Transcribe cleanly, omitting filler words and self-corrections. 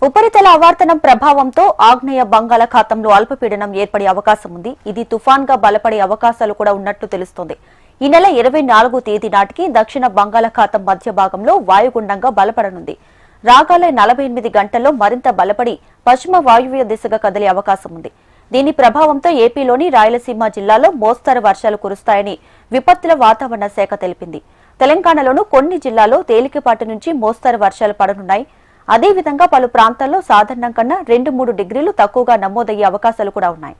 ఉపరితల ఆవర్తనం ప్రభావంతో ఆగ్నేయ బంగాళాఖాతంలో అల్పపీడనం ఏర్పడే అవకాశం ఉంది. ఇది తుఫాన్గా బలపడే అవకాశాలు కూడా ఉన్నట్లు తెలుస్తోంది. ఈ నెల 24వ తేదీ నాటికి దక్షిణ బంగాళాఖాతం మధ్య భాగంలో వాయుగుండంగా బలపడనుంది. రాగాలే 48 గంటల్లో మరింత బలపడి పశ్చిమ వాయువ్య దిశగా కదిలే అవకాశం ఉంది. దీని ప్రభావంతో ఏపీలోని రాయలసీమ జిల్లాలో మోస్తరు వర్షాలు కురుస్తాయని విపత్తుల వాతావరణ శాఖ తెలిపింది. తెలంగాణలోనూ కొన్ని జిల్లాల్లో తేలికపాటి నుంచి మోస్తరు వర్షాలు పడనున్నాయి. అదేవిధంగా పలు ప్రాంతాల్లో సాధారణం కన్నా 2-3 డిగ్రీలు తక్కువగా నమోదయ్యే అవకాశాలు కూడా ఉన్నాయి.